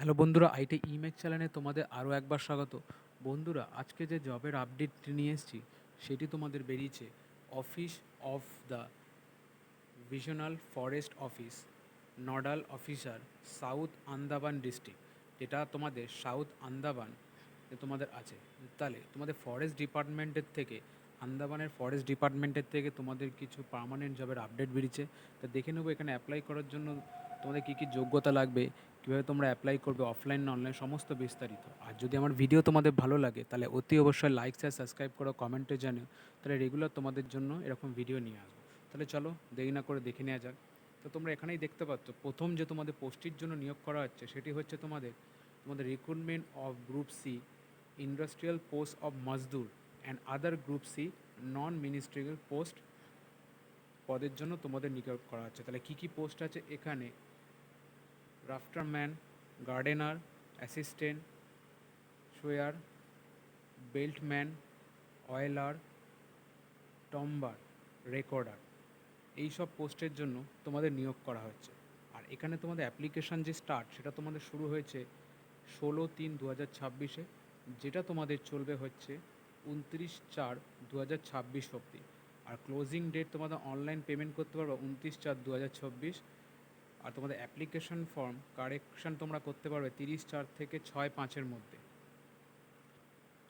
Hello বন্ধুরা, IT image চ্যানেলে তোমাদের আরও একবার স্বাগত। বন্ধুরা, আজকে যে জবের আপডেট নিয়ে এসেছি সেটি তোমাদের বেরিয়েছে। Office of the divisional forest office, nodal officer, south Andaman district, যেটা তোমাদের সাউথ আন্দামান তোমাদের আছে। তাহলে তোমাদের ফরেস্ট ডিপার্টমেন্টের থেকে, আন্দামানের ফরেস্ট ডিপার্টমেন্টের থেকে তোমাদের কিছু পার্মানেন্ট জবের আপডেট বেরিয়েছে। তা দেখে নেবো এখানে অ্যাপ্লাই করার জন্য তোমাদের কী কী যোগ্যতা লাগবে, কীভাবে তোমরা অ্যাপ্লাই করবে, অফলাইন না অনলাইন, সমস্ত বিস্তারিত। আর যদি আমার ভিডিও তোমাদের ভালো লাগে তাহলে অতি অবশ্যই লাইক শেয়ার সাবস্ক্রাইব করো, কমেন্টে জানিও। তাহলে রেগুলার তোমাদের জন্য এরকম ভিডিও নিয়ে আসবো। তাহলে চলো দেরি না করে দেখে নেওয়া যাক। তো তোমরা এখানেই দেখতে পাচ্ছ প্রথম যে তোমাদের পোস্টটির জন্য নিয়োগ করা হচ্ছে সেটি হচ্ছে তোমাদের তোমাদের recruitment of group C industrial post of mazdoor and other group C non ministerial post পদের জন্য তোমাদের নিয়োগ করা হচ্ছে। তাহলে কী কী পোস্ট আছে এখানে? রাফটারম্যান, গার্ডেনার, অ্যাসিস্ট্যান্ট, সোয়ার, বেল্টম্যান, অয়েলার, টম্বার, রেকর্ডার, এই সব পোস্টের জন্য তোমাদের নিয়োগ করা হচ্ছে। আর এখানে তোমাদের অ্যাপ্লিকেশান যে স্টার্ট সেটা তোমাদের শুরু হয়েছে 16/3/2026-এ, যেটা তোমাদের চলবে হচ্ছে 29/4/2026 অবধি। আর ক্লোজিং ডেট তোমাদের অনলাইন পেমেন্ট করতে পারবে 29/4/2026। আর তোমাদের অ্যাপ্লিকেশন ফর্ম কারেকশান তোমরা করতে পারবে 30/4 থেকে 6/5-এর মধ্যে।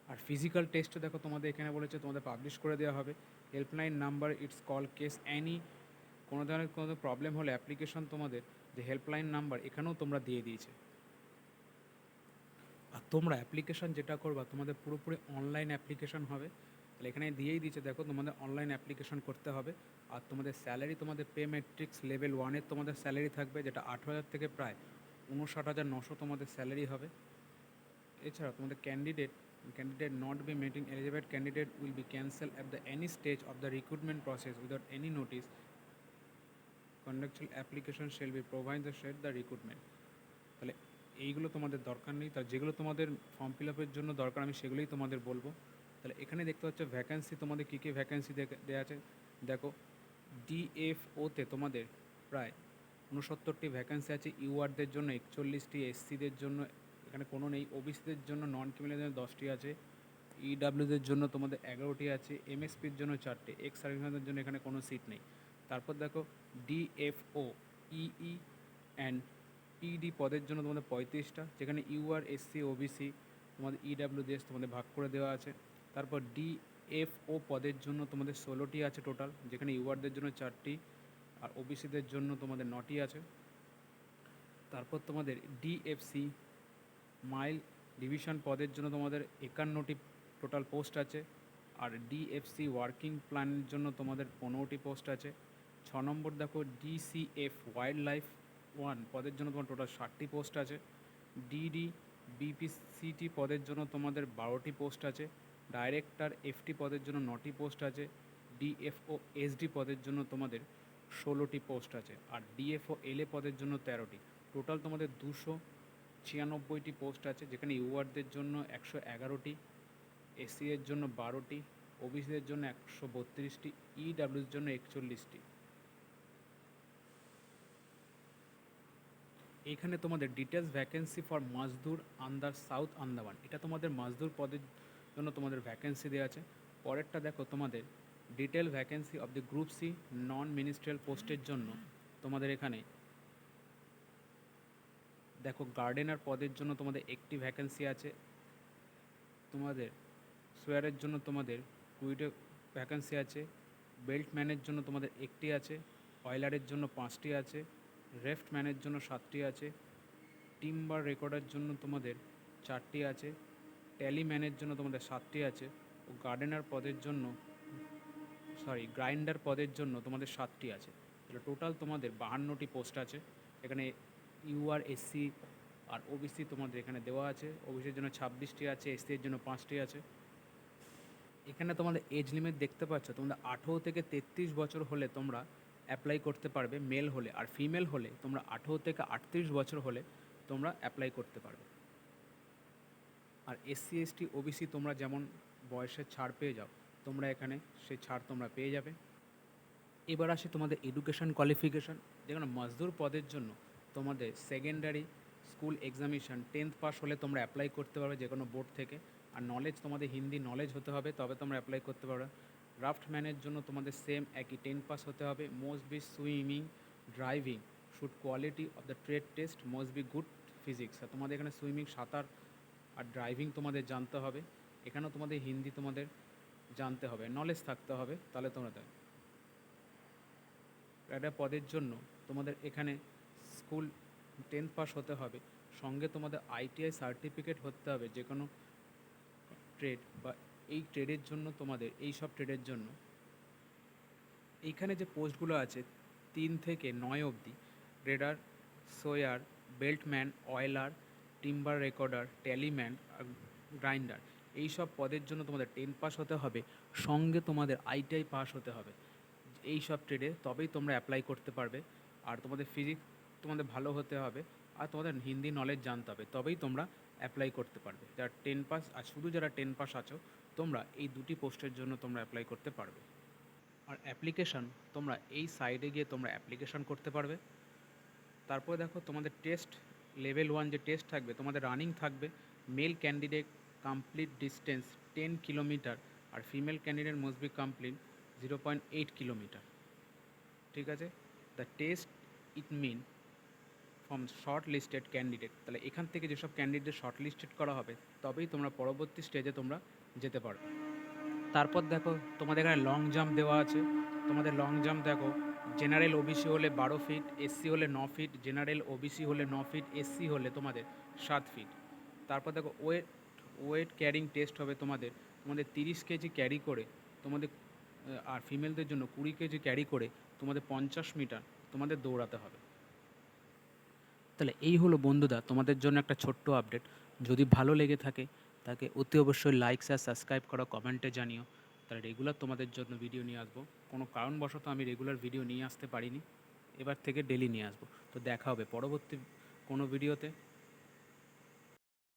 আর ফিজিক্যাল টেস্টও দেখো তোমাদের এখানে বলেছে তোমাদের পাবলিশ করে দেওয়া হবে। Helpline number it's call case any, কোনো ধরনের কোনো প্রবলেম হলে অ্যাপ্লিকেশন তোমাদের যে হেল্পলাইন নাম্বার এখানেও তোমরা দিয়ে দিয়েছে। আর তোমরা অ্যাপ্লিকেশান যেটা করবা তোমাদের পুরোপুরি অনলাইন অ্যাপ্লিকেশান হবে। তাহলে এখানে দিয়েই দিয়েছে দেখো তোমাদের অনলাইন অ্যাপ্লিকেশান করতে হবে। আর তোমাদের স্যালারি তোমাদের পে ম্যাট্রিক্স লেভেল 1-এর তোমাদের স্যালারি থাকবে, যেটা 8,000 থেকে প্রায় 59,900 তোমাদের স্যালারি হবে। এছাড়া তোমাদের candidate not be meeting eligible candidate will be cancel at the any stage of the recruitment process without any notice. Contractual application shall be provide the shed the recruitment. তাহলে এইগুলো তোমাদের দরকার নেই, তার যেগুলো তোমাদের ফর্ম ফিল আপের জন্য দরকার আমি সেগুলোই তোমাদের বলবো। তাহলে এখানে দেখতে পাচ্ছ ভ্যাকেন্সি, তোমাদের কী কী ভ্যাকেন্সি দেওয়া আছে দেখো। ডিএফওতে তোমাদের প্রায় 69টি ভ্যাকেন্সি আছে, ইউআরদের জন্য 41টি, এসসিদের জন্য এখানে কোনো নেই, ওবিসিদের জন্য নন ক্রিমিনালদের জন্য 10টি আছে, ইডাব্লিউদের জন্য তোমাদের 11টি আছে, এমএসপির জন্য 4টে, এক্স সার্ভিসম্যানদের জন্য এখানে কোনো সিট নেই। তারপর দেখো ডিএফও ইই অ্যান্ড পিডি পদের জন্য তোমাদের 35টা, যেখানে ইউআর, এসসি, ওবিসি, তোমাদের ইডাব্লিউ দেশ তোমাদের ভাগ করে দেওয়া আছে। তারপর ডিএফও পদের জন্য তোমাদের 16টি আছে টোটাল, যেখানে ইউআরদের জন্য 4টি আর ওবিসিদের জন্য তোমাদের 9টি আছে। তারপর তোমাদের ডিএফসি মাইল ডিভিশন পদের জন্য তোমাদের 51টি টোটাল পোস্ট আছে। আর ডিএফসি ওয়ার্কিং প্ল্যানের জন্য তোমাদের 15টি পোস্ট আছে। 6 নম্বর দেখো ডিসিএফ ওয়াইল্ড লাইফ 1 পদের জন্য তোমার টোটাল 60টি পোস্ট আছে। ডিডি বিপিসিটি পদের জন্য তোমাদের 12টি পোস্ট আছে। ডাইরেক্টর এফটি পদের জন্য 9টি পোস্ট আছে। ডিএফও এসডি পদের জন্য তোমাদের 16টি পোস্ট আছে। আর ডিএফও এলএ পদের জন্য 13টি। টোটাল তোমাদের 296টি পোস্ট আছে, যেখানে ইউআরদের জন্য 111টি, এসসি এর জন্য 12টি, ওবিসিদের জন্য 132টি, ইডাব্লিউর জন্য 41টি। এইখানে তোমাদের ডিটেলস ভ্যাকেন্সি ফর মাজদুর আন্দার সাউথ আন্দামান, এটা তোমাদের মাজদুর পদের জন্য তোমাদের ভ্যাকেন্সি দেওয়া আছে। পরেরটা দেখো তোমাদের detail vacancy of the group C non ministerial পোস্টের জন্য তোমাদের এখানে দেখো গার্ডেনার পদের জন্য তোমাদের একটি ভ্যাকেন্সি আছে। তোমাদের সোয়ারের জন্য তোমাদের 20টি ভ্যাকেন্সি আছে। বেল্টম্যানের জন্য তোমাদের একটি আছে। অয়েলারের জন্য 5টি আছে। রেফটম্যানের জন্য 7টি আছে। টিম্বার রেকর্ডের জন্য তোমাদের 4টি আছে। ট্যালিম্যানের জন্য তোমাদের 7টি আছে। ও গার্ডেনার পদের জন্য গ্রাইন্ডার পদের জন্য তোমাদের 7টি আছে। তাহলে টোটাল তোমাদের 52টি পোস্ট আছে। এখানে ইউআর, এসসি আর ওবিসি তোমাদের এখানে দেওয়া আছে। ওবিসির জন্য 26টি আছে, এসসি এর জন্য 5টি আছে। এখানে তোমাদের এজ লিমিট দেখতে পাচ্ছ, তোমরা 18 থেকে 33 বছর হলে তোমরা অ্যাপ্লাই করতে পারবে মেল হলে, আর ফিমেল হলে তোমরা 18 থেকে 38 বছর হলে তোমরা অ্যাপ্লাই করতে পারবে। আর এসসি, এসটি, ওবিসি তোমরা যেমন বয়সের ছাড় পেয়ে যাও, তোমরা এখানে সেই ছাড় তোমরা পেয়ে যাবে। এবার আসে তোমাদের এডুকেশন কোয়ালিফিকেশান, যেখানে মজদুর পদের জন্য তোমাদের secondary school examination 10th pass হলে তোমরা অ্যাপ্লাই করতে পারবে যে কোনো বোর্ড থেকে। আর নলেজ তোমাদের হিন্দি নলেজ হতে হবে, তবে তোমরা অ্যাপ্লাই করতে পারবে। ড্রাফটম্যানের জন্য তোমাদের সেম একই 10 পাস হতে হবে। Most be swimming, driving, should quality of the trade test, most be good physics. আর তোমাদের এখানে সুইমিং, সাঁতার আর ড্রাইভিং তোমাদের জানতে হবে। এখানেও তোমাদের হিন্দি তোমাদের জানতে হবে, নলেজ থাকতে হবে, তাহলে তোমরা দেয়। একটা পদের জন্য তোমাদের এখানে স্কুল 10th পাস হতে হবে, সঙ্গে তোমাদের আইটিআই সার্টিফিকেট হতে হবে যে কোনো ট্রেড বা এই ট্রেডের জন্য। তোমাদের এই সব ট্রেডের জন্য এইখানে যে পোস্টগুলো আছে 3 থেকে 9 অবধি, গ্রেডার, সোয়ার, বেল্টম্যান, অয়েলার, টিম্বার রেকর্ডার, ট্যালিম্যান আর গ্রাইন্ডার, এই সব পদের জন্য তোমাদের 10 পাস হতে হবে, সঙ্গে তোমাদের আইটিআই পাস হতে হবে এই সব ট্রেডে, তবেই তোমরা অ্যাপ্লাই করতে পারবে। আর তোমাদের ফিজিক্স তোমাদের ভালো হতে হবে, আর তোমাদের হিন্দি নলেজ জানতে হবে, তবেই তোমরা অ্যাপ্লাই করতে পারবে। যারা 10 পাস আর শুধু যারা 10 পাস আছো, তোমরা এই দুটি পোস্টের জন্য তোমরা অ্যাপ্লাই করতে পারবে। আর অ্যাপ্লিকেশান তোমরা এই সাইডে গিয়ে তোমরা অ্যাপ্লিকেশান করতে পারবে। তারপরে দেখো তোমাদের টেস্ট, লেভেল 1 যে টেস্ট থাকবে তোমাদের রানিং থাকবে। Male candidate complete distance 10 kilometre, আর female candidate must be complete 0.8 kilometre. ঠিক আছে, the test it mean from shortlisted candidate, তাহলে এখান থেকে যেসব ক্যান্ডিডেট শর্ট লিস্টেড করা হবে তবেই তোমরা পরবর্তী স্টেজে তোমরা যেতে পারবে। তারপর দেখো তোমাদের এখানে লং জাম্প দেওয়া আছে। তোমাদের লং জাম্প দেখো, জেনারেল ওবিসি হলে 12 ফিট, এসসি হলে 9 ফিট, জেনারেল ওবিসি হলে 9 ফিট, এসসি হলে তোমাদের 7 ফিট। তারপর দেখো ওয়েট ক্যারিং টেস্ট হবে তোমাদের তোমাদের 30 কেজি ক্যারি করে তোমাদের, আর ফিমেলদের জন্য 20 কেজি ক্যারি করে তোমাদের 50 মিটার তোমাদের দৌড়াতে হবে। তাহলে এই হলো বন্ধুরা তোমাদের জন্য একটা ছোট্ট আপডেট। যদি ভালো লেগে থাকে তাকে অতি অবশ্যই লাইক শেয়ার সাবস্ক্রাইব করো, কমেন্টে জানিও। তাহলে রেগুলার তোমাদের জন্য ভিডিও নিয়ে আসবো। কোনো কারণবশত আমি রেগুলার ভিডিও নিয়ে আসতে পারিনি, এবার থেকে ডেলি নিয়ে আসবো। তো দেখা হবে পরবর্তী কোনো ভিডিওতে।